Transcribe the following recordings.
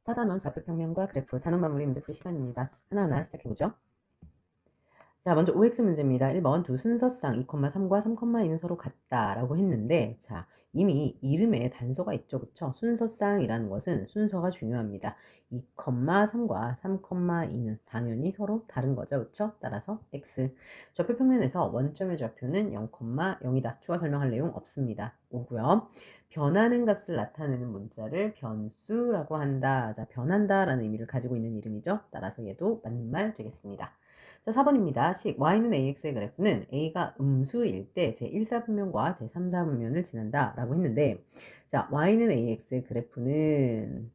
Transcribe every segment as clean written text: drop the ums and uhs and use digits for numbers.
4단원 좌표평면과 그래프 단원 마무리 문제 풀이 시간입니다. 하나하나 시작해보죠. 자, 먼저 OX 문제입니다. 1번 두 순서상 2,3과 3,2는 서로 같다라고 했는데, 자, 이미 이름에 단서가 있죠. 그쵸? 순서상이라는 것은 순서가 중요합니다. 2,3과 3,2는 당연히 서로 다른 거죠. 그쵸? 따라서 X. 좌표평면에서 원점의 좌표는 0,0이다. 추가 설명할 내용 없습니다. 5고요. 변하는 값을 나타내는 문자를 변수라고 한다. 자, 변한다라는 의미를 가지고 있는 이름이죠. 따라서 얘도 맞는 말 되겠습니다. 자, 4번입니다. 식 y는 ax의 그래프는 a가 음수일 때 제1사분면과 제3사분면을 지난다 라고 했는데, 자, y는 ax의 그래프는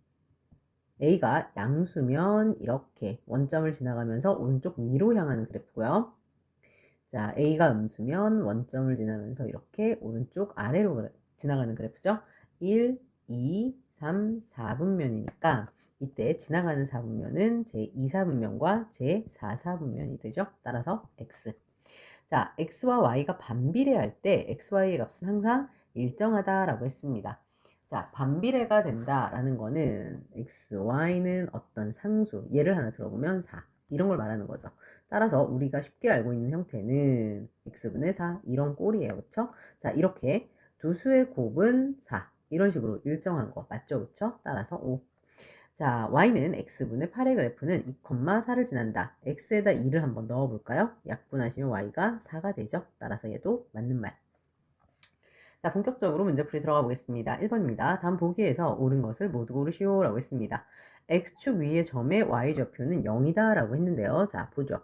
a가 양수면 이렇게 원점을 지나가면서 오른쪽 위로 향하는 그래프고요. 자, a가 음수면 원점을 지나면서 이렇게 오른쪽 아래로 지나가는 그래프죠. 1, 2, 3, 4분면이니까 이때 지나가는 4분면은 제2사분면과 제4사분면이 되죠. 따라서 x. 자, x와 y가 반비례할 때 xy의 값은 항상 일정하다라고 했습니다. 자, 반비례가 된다라는 거는 xy는 어떤 상수, 예를 하나 들어보면 4 이런 걸 말하는 거죠. 따라서 우리가 쉽게 알고 있는 형태는 x분의 4 이런 꼴이에요. 그쵸? 자, 이렇게 두 수의 곱은 4 이런 식으로 일정한 거 맞죠? 그쵸? 따라서 5. 자, y는 x분의 8의 그래프는 2,4를 지난다. x에다 2를 한번 넣어볼까요? 약분하시면 y가 4가 되죠. 따라서 얘도 맞는 말. 자, 본격적으로 문제풀이 들어가 보겠습니다. 1번입니다. 다음 보기에서 옳은 것을 모두 고르시오 라고 했습니다. x축 위의 점의 y좌표는 0이다 라고 했는데요. 자, 보죠.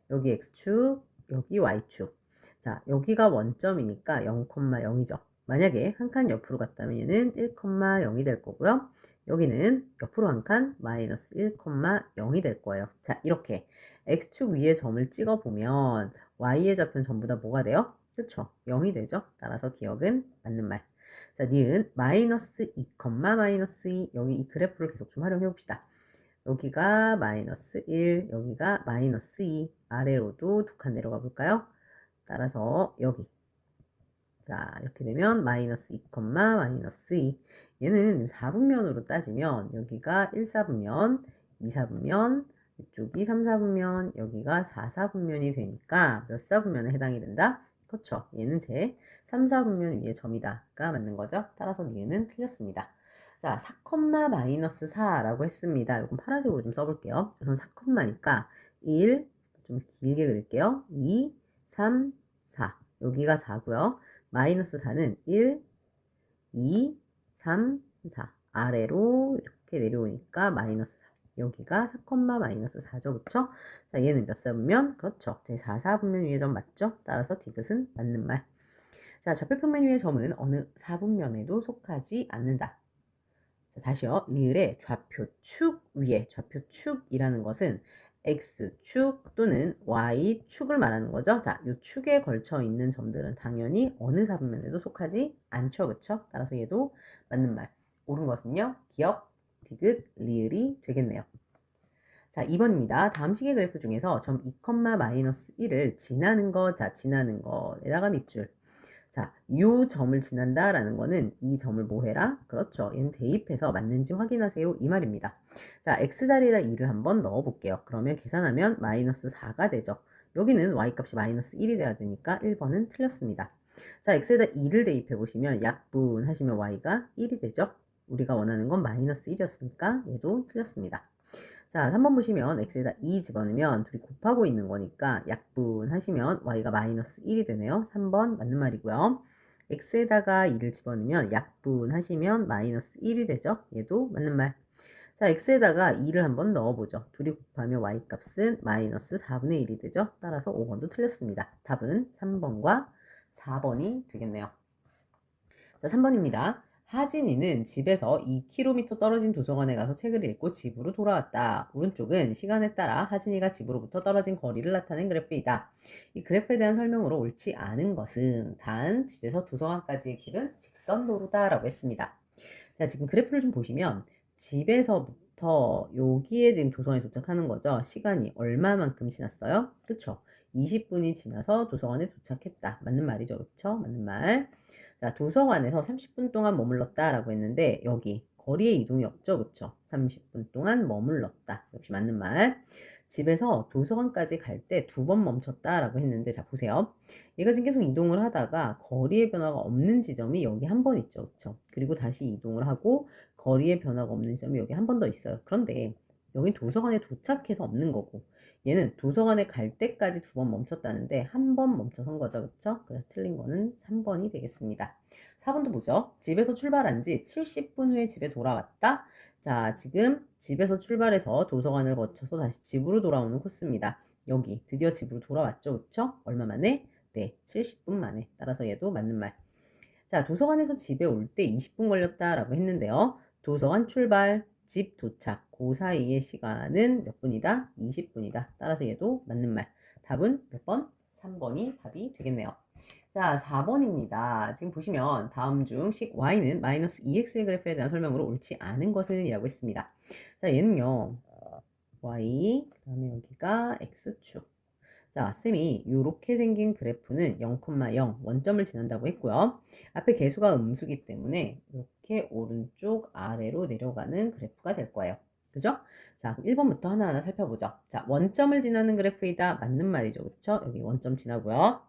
여기 x축, 여기 y축. 자, 여기가 원점이니까 0,0이죠. 만약에 한 칸 옆으로 갔다면 얘는 1,0이 될 거고요. 여기는 옆으로 한 칸 마이너스 1,0이 될 거예요. 자, 이렇게 x축 위에 점을 찍어보면 y의 좌표는 전부 다 뭐가 돼요? 그쵸? 0이 되죠? 따라서 기억은 맞는 말. 자, 니은 마이너스 2, 마이너스 2. 여기 이 그래프를 계속 좀 활용해 봅시다. 여기가 마이너스 1, 여기가 마이너스 2. 아래로도 두 칸 내려가 볼까요? 따라서 여기. 자, 이렇게 되면 마이너스 2, 마이너스 2. 얘는 4분면으로 따지면 여기가 1사분면, 2사분면, 이쪽이 3사분면, 여기가 4사분면이 되니까 몇 사분면에 해당이 된다? 그렇죠. 얘는 제 3사분면 위에 점이다가 맞는 거죠. 따라서 얘는 틀렸습니다. 자, 4, 마이너스 4라고 했습니다. 이건 파란색으로 좀 써볼게요. 우선 4,니까 1, 좀 길게 그릴게요. 2, 3, 4. 여기가 4고요. 마이너스 4는 1, 2, 3, 4. 아래로 이렇게 내려오니까 마이너스 4. 여기가 4, 마이너스 4죠. 그쵸? 자, 얘는 몇 사분면? 그렇죠. 제 4, 4분면 위의 점 맞죠? 따라서 디귿은 맞는 말. 자, 좌표평면 위의 점은 어느 4분면에도 속하지 않는다. 자, 다시요. 리을의 좌표축 위에 좌표축이라는 것은 x축 또는 y축을 말하는 거죠. 자, 이 축에 걸쳐 있는 점들은 당연히 어느 사분면에도 속하지 않죠. 그쵸? 따라서 얘도 맞는 말. 옳은 것은요. 기억, 디귿, 리을이 되겠네요. 자, 2번입니다. 다음 식의 그래프 중에서 점 2, 마이너스 1을 지나는 것, 자, 지나는 것에다가 밑줄. 자, 요 점을 지난다라는 거는 이 점을 뭐 해라? 그렇죠. 얘는 대입해서 맞는지 확인하세요. 이 말입니다. 자, x자리에다 2를 한번 넣어볼게요. 그러면 계산하면 마이너스 4가 되죠. 여기는 y값이 마이너스 1이 돼야 되니까 1번은 틀렸습니다. 자, x에다 2를 대입해보시면 약분하시면 y가 1이 되죠. 우리가 원하는 건 마이너스 1이었으니까 얘도 틀렸습니다. 자, 3번 보시면 x에다 2 집어넣으면 둘이 곱하고 있는 거니까 약분하시면 y가 마이너스 1이 되네요. 3번 맞는 말이고요. x에다가 2를 집어넣으면 약분하시면 마이너스 1이 되죠. 얘도 맞는 말. 자, x에다가 2를 한번 넣어보죠. 둘이 곱하면 y값은 마이너스 4분의 1이 되죠. 따라서 5번도 틀렸습니다. 답은 3번과 4번이 되겠네요. 자, 3번입니다. 하진이는 집에서 2km 떨어진 도서관에 가서 책을 읽고 집으로 돌아왔다. 오른쪽은 시간에 따라 하진이가 집으로부터 떨어진 거리를 나타낸 그래프이다. 이 그래프에 대한 설명으로 옳지 않은 것은 단 집에서 도서관까지의 길은 직선도로다라고 했습니다. 자, 지금 그래프를 좀 보시면 집에서부터 여기에 지금 도서관에 도착하는 거죠. 시간이 얼마만큼 지났어요? 그쵸? 20분이 지나서 도서관에 도착했다. 맞는 말이죠. 그쵸? 맞는 말. 자, 도서관에서 30분 동안 머물렀다라고 했는데 여기 거리에 이동이 없죠. 그쵸? 30분 동안 머물렀다. 역시 맞는 말. 집에서 도서관까지 갈 때 2번 멈췄다라고 했는데 자 보세요. 얘가 지금 계속 이동을 하다가 거리의 변화가 없는 지점이 여기 한 번 있죠. 그쵸? 그리고 다시 이동을 하고 거리의 변화가 없는 지점이 여기 한 번 더 있어요. 그런데 여긴 도서관에 도착해서 없는 거고 얘는 도서관에 갈 때까지 2번 멈췄다는데 한 번 멈춰선 거죠. 그쵸? 그래서 틀린 거는 3번이 되겠습니다. 4번도 보죠. 집에서 출발한 지 70분 후에 집에 돌아왔다. 자, 지금 집에서 출발해서 도서관을 거쳐서 다시 집으로 돌아오는 코스입니다. 여기 드디어 집으로 돌아왔죠. 그쵸? 얼마 만에? 네, 70분 만에. 따라서 얘도 맞는 말. 자, 도서관에서 집에 올 때 20분 걸렸다라고 했는데요. 도서관 출발, 집 도착, 그 사이의 시간은 몇 분이다? 20분이다. 따라서 얘도 맞는 말. 답은 몇 번? 3번이 답이 되겠네요. 자, 4번입니다. 지금 보시면 다음 중 식 y는 마이너스 2x의 그래프에 대한 설명으로 옳지 않은 것은 이라고 했습니다. 자, 얘는요. y, 그 다음에 여기가 x축. 자, 쌤이 이렇게 생긴 그래프는 0,0 원점을 지난다고 했고요. 앞에 개수가 음수기 때문에 이렇게 오른쪽 아래로 내려가는 그래프가 될 거예요. 그죠? 자, 그럼 1번부터 하나하나 살펴보죠. 자, 원점을 지나는 그래프이다. 맞는 말이죠. 그쵸? 여기 원점 지나고요.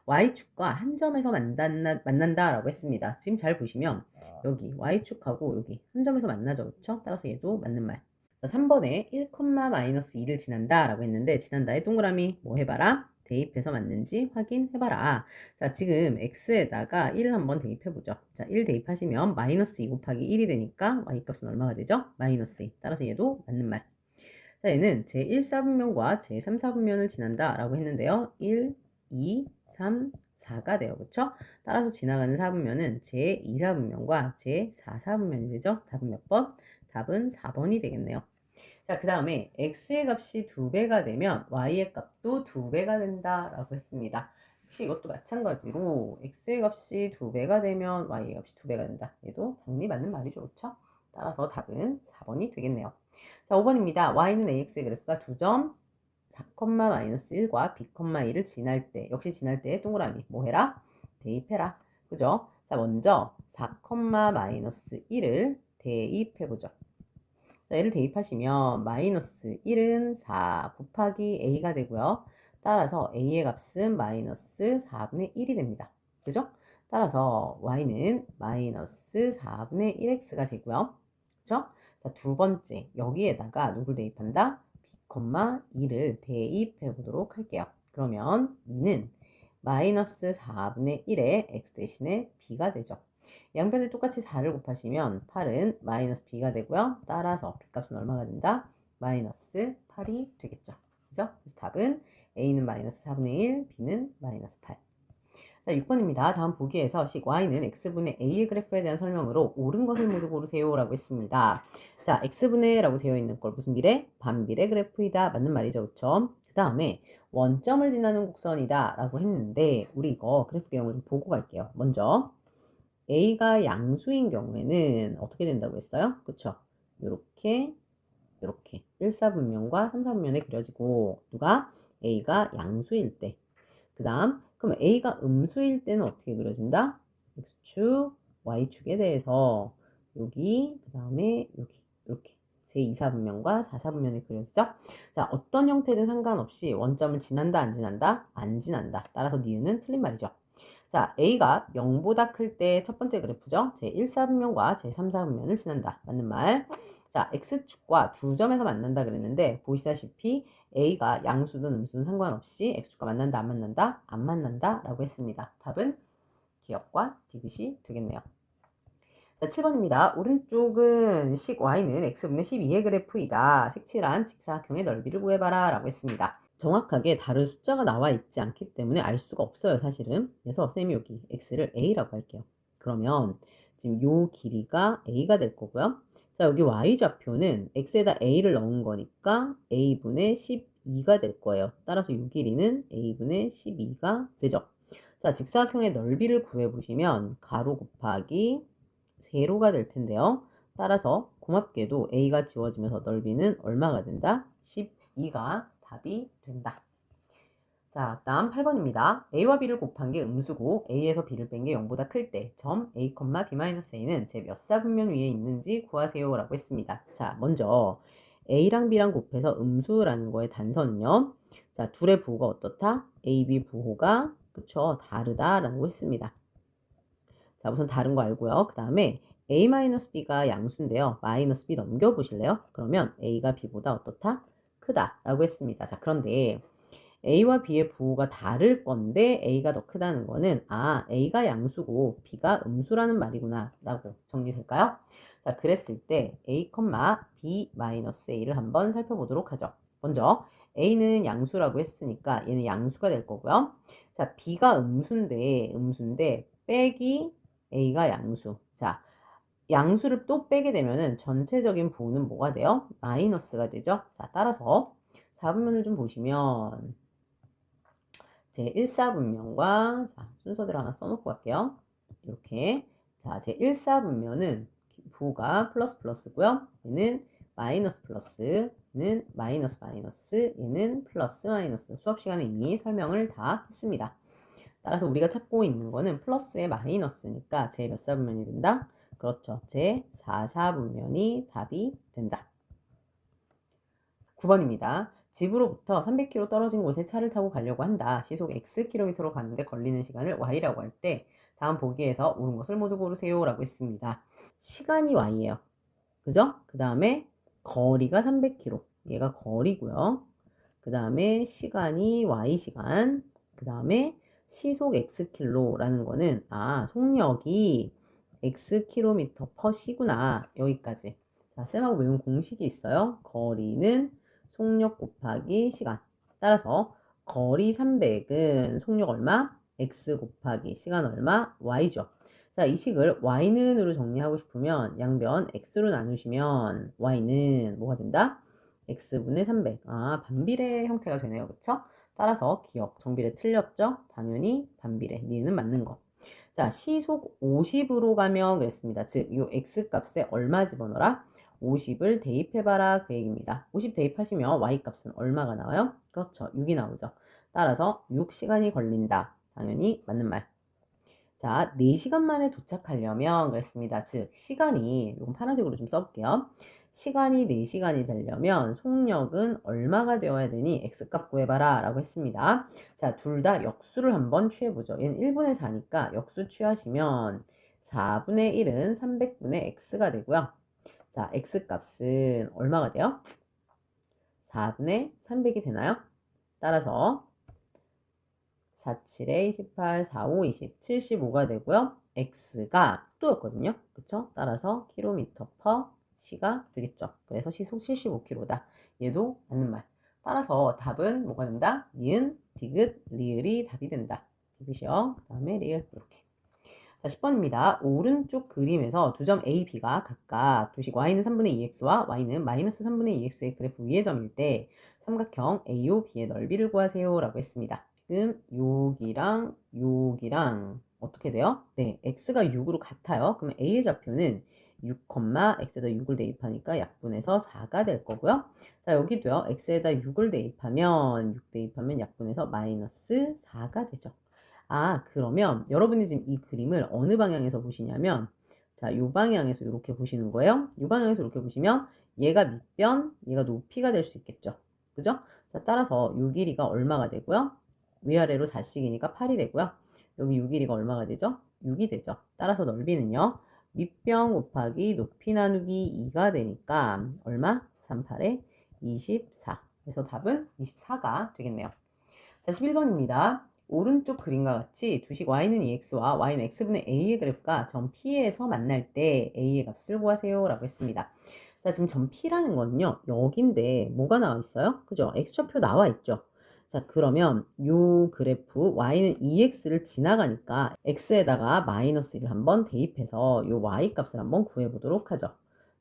y축과 한 점에서 만난다라고 했습니다. 지금 잘 보시면 여기 y축하고 여기 한 점에서 만나죠. 그쵸? 따라서 얘도 맞는 말. 3번에 1, 마이너스 2를 지난다 라고 했는데 지난다에 동그라미 뭐 해봐라? 대입해서 맞는지 확인해봐라. 자, 지금 x에다가 1 한번 대입해보죠. 자, 1 대입하시면 마이너스 2 곱하기 1이 되니까 y값은 얼마가 되죠? 마이너스 2. 따라서 얘도 맞는 말. 자, 얘는 제1사분면과 제3사분면을 지난다 라고 했는데요. 1, 2, 3, 4가 돼요. 그쵸? 따라서 지나가는 사분면은 제2사분면과 제4사분면이 되죠? 답은 몇 번? 답은 4번이 되겠네요. 자, 그 다음에 x의 값이 2배가 되면 y의 값도 2배가 된다라고 했습니다. 역시 이것도 마찬가지로 x의 값이 2배가 되면 y의 값이 2배가 된다. 얘도 당연히 맞는 말이죠. 그렇죠? 따라서 답은 4번이 되겠네요. 자, 5번입니다. y는 ax의 그래프가 2점 4, 마이너스 1과 b, 2를 지날 때 역시 지날 때 동그라미 뭐 해라? 대입해라. 그죠? 자, 먼저 4, 마이너스 1을 대입해보죠. 자, 얘를 대입하시면 마이너스 1은 4 곱하기 a가 되고요. 따라서 a의 값은 마이너스 4분의 1이 됩니다. 그죠? 따라서 y는 마이너스 4분의 1x가 되고요. 그죠? 자, 두 번째 여기에다가 누굴 대입한다? b, 2를 대입해 보도록 할게요. 그러면 2는 마이너스 4분의 1의 x 대신에 b가 되죠. 양변에 똑같이 4를 곱하시면 8은 마이너스 b가 되고요. 따라서 b값은 얼마가 된다? 마이너스 8이 되겠죠. 그죠? 그래서 답은 a는 마이너스 4분의 1, b는 마이너스 8. 자, 6번입니다. 다음 보기에서 식 y는 x분의 a의 그래프에 대한 설명으로 옳은 것을 모두 고르세요 라고 했습니다. 자, x분의 라고 되어 있는 걸 무슨 비례? 반비례 그래프이다. 맞는 말이죠. 그쵸? 그 다음에 원점을 지나는 곡선이다 라고 했는데 우리 이거 그래프 개형을 좀 보고 갈게요. 먼저 a가 양수인 경우에는 어떻게 된다고 했어요? 그쵸? 요렇게 1사분면과 3사분면에 그려지고 누가? a가 양수일 때. 그 다음 그럼 a가 음수일 때는 어떻게 그려진다? x축, y축에 대해서 여기 그 다음에 여기 이렇게 제2사분면과 4사분면에 그려지죠? 자, 어떤 형태든 상관없이 원점을 지난다 안 지난다? 안 지난다. 따라서 니은은 틀린 말이죠. 자, a가 0보다 클 때 첫 번째 그래프죠. 제1사분면과 제3사분면을 지난다. 맞는 말. 자, x축과 두 점에서 만난다 그랬는데 보시다시피 a가 양수든 음수든 상관없이 x축과 만난다 안 만난다? 안 만난다 라고 했습니다. 답은 기역과 디귿이 되겠네요. 자, 7번입니다. 오른쪽은 식 y는 x분의 12의 그래프이다. 색칠한 직사각형의 넓이를 구해봐라 라고 했습니다. 정확하게 다른 숫자가 나와 있지 않기 때문에 알 수가 없어요, 사실은. 그래서 쌤이 여기 x를 a라고 할게요. 그러면 지금 요 길이가 a가 될 거고요. 자, 여기 y좌표는 x에다 a를 넣은 거니까 a분의 12가 될 거예요. 따라서 요 길이는 a분의 12가 되죠. 자, 직사각형의 넓이를 구해보시면 가로 곱하기 세로가 될 텐데요. 따라서 고맙게도 a가 지워지면서 넓이는 얼마가 된다? 12가 답이 된다. 자, 다음 8번입니다. a와 b를 곱한 게 음수고 a에서 b를 뺀 게 0보다 클 때 점 a, b-a는 제 몇 사분면 위에 있는지 구하세요 라고 했습니다. 자, 먼저 a랑 b랑 곱해서 음수라는 거의 단서는요. 자, 둘의 부호가 어떻다? a, b 부호가 그쵸? 다르다라고 했습니다. 자, 우선 다른 거 알고요. 그 다음에 a-b가 양수인데요. 마이너스 b 넘겨보실래요? 그러면 a가 b보다 어떻다? 크다라고 했습니다. 자, 그런데 a와 b의 부호가 다를 건데 a가 더 크다는 거는 a가 양수고 b가 음수라는 말이구나 라고 정리될까요? 자, 그랬을 때 a, b-a를 한번 살펴보도록 하죠. 먼저 a는 양수라고 했으니까 얘는 양수가 될 거고요. 자, b가 음수인데 빼기 a가 양수. 자, 양수를 또 빼게 되면은 전체적인 부호는 뭐가 돼요? 마이너스가 되죠. 자, 따라서 4분면을 좀 보시면 제 1사분면과 자, 순서대로 하나 써놓고 갈게요. 이렇게 자, 제 1사분면은 부호가 플러스 플러스고요. 얘는 마이너스 플러스, 얘는 마이너스 마이너스, 얘는 플러스 마이너스. 수업 시간에 이미 설명을 다 했습니다. 따라서 우리가 찾고 있는 거는 플러스에 마이너스니까 제 몇 사분면이 된다? 그렇죠. 제 4사분면이 답이 된다. 9번입니다. 집으로부터 300km 떨어진 곳에 차를 타고 가려고 한다. 시속 Xkm로 가는데 걸리는 시간을 Y라고 할 때 다음 보기에서 옳은 것을 모두 고르세요 라고 했습니다. 시간이 Y예요. 그죠? 그 다음에 거리가 300km. 얘가 거리고요. 그 다음에 시간이 Y시간. 그 다음에 시속 X킬로라는 거는 속력이 Xkm per 시구나. 여기까지. 자, 쌤하고 외운 공식이 있어요. 거리는 속력 곱하기 시간. 따라서 거리 300은 속력 얼마? x 곱하기 시간 얼마? y죠. 자, 이 식을 y는으로 정리하고 싶으면 양변 x로 나누시면 y는 뭐가 된다? x분의 300. 반비례 형태가 되네요. 그쵸? 따라서 기억, 정비례 틀렸죠? 당연히 반비례, 니는 맞는 거. 자, 시속 50으로 가면 그랬습니다. 즉, 요 x값에 얼마 집어넣어라? 50을 대입해봐라 그 얘기입니다. 50 대입하시면 y값은 얼마가 나와요? 그렇죠. 6이 나오죠. 따라서 6시간이 걸린다. 당연히 맞는 말. 자, 4시간 만에 도착하려면 그랬습니다. 즉, 시간이, 이건 파란색으로 좀 써볼게요. 시간이 4시간이 되려면 속력은 얼마가 되어야 되니 x값 구해봐라 라고 했습니다. 자, 둘 다 역수를 한번 취해보죠. 얘는 1분의 4니까 역수 취하시면 4분의 1은 300분의 x가 되고요. 자, x값은 얼마가 돼요? 4분의 300이 되나요? 따라서 4, 7에 28, 4, 5, 20, 75가 되고요. x가 또였거든요. 그쵸? 따라서 킬로미터 퍼 시가 되겠죠. 그래서 시속 75km다. 얘도 맞는 말. 따라서 답은 뭐가 된다? 니은, 디귿, 리을이 답이 된다. 디귿이요. 그 다음에 리을 이렇게. 자, 10번입니다. 오른쪽 그림에서 두 점 A, B가 각각 두식 Y는 3분의 2X와 Y는 마이너스 3분의 2X의 그래프 위의 점일 때 삼각형 AO, B의 넓이를 구하세요 라고 했습니다. 지금 여기랑 어떻게 돼요? 네, X가 6으로 같아요. 그러면 A의 좌표는 6, X에다 6을 대입하니까 약분해서 4가 될 거고요. 자, 여기도요. X에다 6을 대입하면 6 대입하면 약분해서 마이너스 4가 되죠. 그러면 여러분이 지금 이 그림을 어느 방향에서 보시냐면 자, 요 방향에서 이렇게 보시는 거예요. 요 방향에서 이렇게 보시면 얘가 밑변, 얘가 높이가 될 수 있겠죠. 그죠? 자, 따라서 요 길이가 얼마가 되고요? 위아래로 4씩이니까 8이 되고요. 여기 요 길이가 얼마가 되죠? 6이 되죠. 따라서 넓이는요. 밑변 곱하기 높이 나누기 2가 되니까 얼마? 3, 8에 24. 그래서 답은 24가 되겠네요. 자, 11번입니다. 오른쪽 그림과 같이 두식 y는 2x와 y는 x분의 a의 그래프가 점 P에서 만날 때 a의 값을 구하세요 라고 했습니다. 자, 지금 점 P라는 거는요. 여기인데 뭐가 나와 있어요? 그죠? x좌표 나와 있죠. 자, 그러면 요 그래프 y는 2x를 지나가니까 x에다가 마이너스 1을 한번 대입해서 요 y 값을 한번 구해보도록 하죠.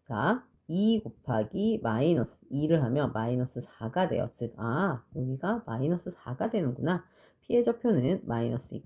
자, 2 곱하기 마이너스 2를 하면 마이너스 4가 돼요. 즉, 여기가 마이너스 4가 되는구나. 피해 좌표는 마이너스 2,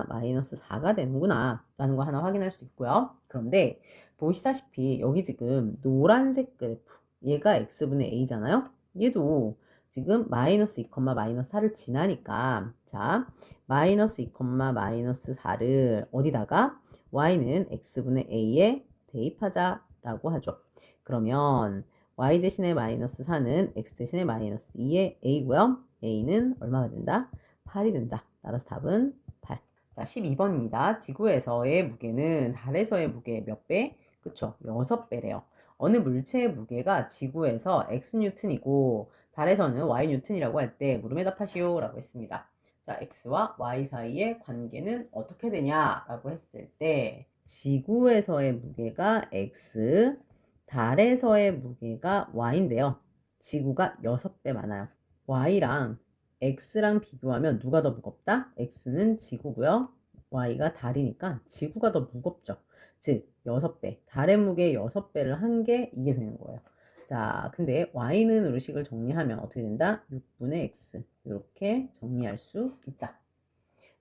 마이너스 4가 되는구나. 라는 거 하나 확인할 수 있고요. 그런데 보시다시피 여기 지금 노란색 그래프, 얘가 x분의 a잖아요. 얘도 지금 마이너스 2, 마이너스 4를 지나니까 자 마이너스 2, 마이너스 4를 어디다가 y는 x분의 a에 대입하자라고 하죠. 그러면 y 대신에 마이너스 4는 x 대신에 마이너스 2의 a고요. a는 얼마가 된다? 8이 된다. 따라서 답은 8. 자, 12번입니다. 지구에서의 무게는 달에서의 무게 몇 배? 그쵸? 6배래요. 어느 물체의 무게가 지구에서 x뉴튼이고 달에서는 y뉴튼이라고 할 때 물음에 답하시오 라고 했습니다. 자, x와 y 사이의 관계는 어떻게 되냐라고 했을 때 지구에서의 무게가 x, 달에서의 무게가 y인데요. 지구가 6배 많아요. y랑 x랑 비교하면 누가 더 무겁다? x는 지구고요. y가 달이니까 지구가 더 무겁죠. 즉 6배, 달의 무게 6배를 한 게 이게 되는 거예요. 자, 근데 y는 의식을 정리하면 어떻게 된다? 6분의 x 이렇게 정리할 수 있다.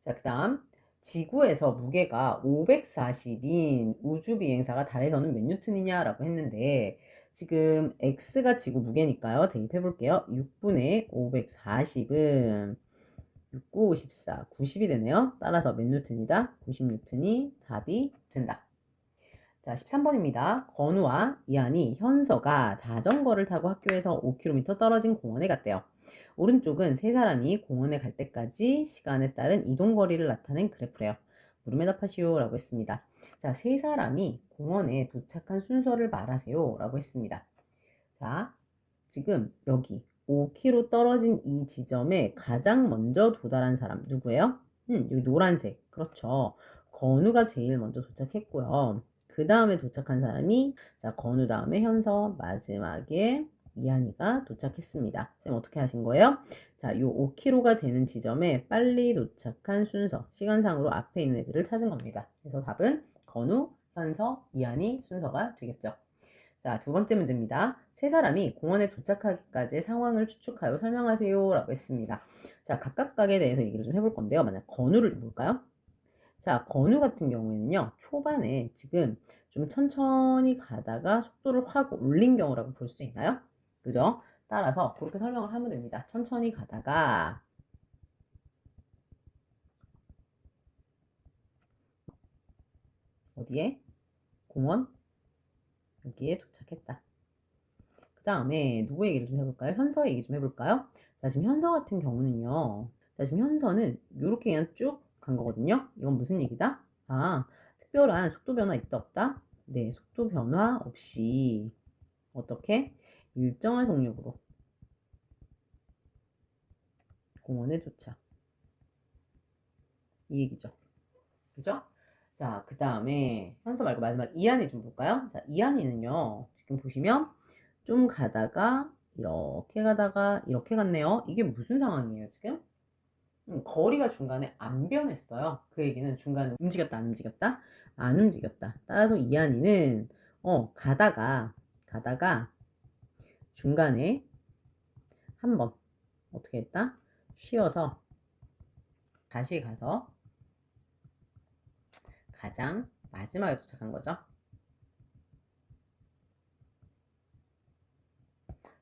자, 그 다음 지구에서 무게가 540인 우주 비행사가 달에서는 몇 뉴턴이냐라고 했는데 지금 x가 지구 무게니까요. 대입해 볼게요. 6분의 540은 6, 9, 54, 90이 되네요. 따라서 몇 뉴턴이다? 90뉴턴이 답이 된다. 자, 13번입니다. 건우와 이한이 현서가 자전거를 타고 학교에서 5km 떨어진 공원에 갔대요. 오른쪽은 세 사람이 공원에 갈 때까지 시간에 따른 이동 거리를 나타낸 그래프래요. 물음에 답하시오 라고 했습니다. 자, 세 사람이 공원에 도착한 순서를 말하세요 라고 했습니다. 자, 지금 여기 5km 떨어진 이 지점에 가장 먼저 도달한 사람 누구예요? 여기 노란색. 그렇죠. 건우가 제일 먼저 도착했고요. 그 다음에 도착한 사람이 자 건우 다음에 현서 마지막에 이한이가 도착했습니다. 쌤 어떻게 하신 거예요? 자, 요 5km가 되는 지점에 빨리 도착한 순서 시간상으로 앞에 있는 애들을 찾은 겁니다. 그래서 답은 건우, 현서, 이한이 순서가 되겠죠. 자, 두 번째 문제입니다. 세 사람이 공원에 도착하기까지의 상황을 추측하여 설명하세요 라고 했습니다. 자, 각각각에 대해서 얘기를 좀 해볼 건데요. 만약 건우를 좀 볼까요? 자, 건우 같은 경우에는요. 초반에 지금 좀 천천히 가다가 속도를 확 올린 경우라고 볼 수 있나요? 그죠? 따라서 그렇게 설명을 하면 됩니다. 천천히 가다가 어디에? 공원? 여기에 도착했다. 그 다음에 누구 얘기를 좀 해볼까요? 현서 얘기 좀 해볼까요? 자, 지금 현서 같은 경우는요. 자, 지금 현서는 이렇게 그냥 쭉 간 거거든요. 이건 무슨 얘기다? 아, 특별한 속도 변화 있다 없다? 네, 속도 변화 없이 어떻게? 일정한 속력으로 공원에 도착. 이 얘기죠. 그죠? 자, 그 다음에 현서 말고 마지막 이한이 좀 볼까요? 자, 이한이는요. 지금 보시면 좀 가다가 이렇게 갔네요. 이게 무슨 상황이에요, 지금? 거리가 중간에 안 변했어요. 그 얘기는 중간에 움직였다, 안 움직였다? 안 움직였다. 따라서 이한이는 가다가 중간에 한번 어떻게 했다? 쉬어서 다시 가서 가장 마지막에 도착한 거죠.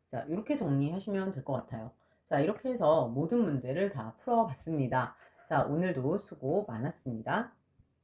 자, 이렇게 정리하시면 될 것 같아요. 자, 이렇게 해서 모든 문제를 다 풀어봤습니다. 자, 오늘도 수고 많았습니다.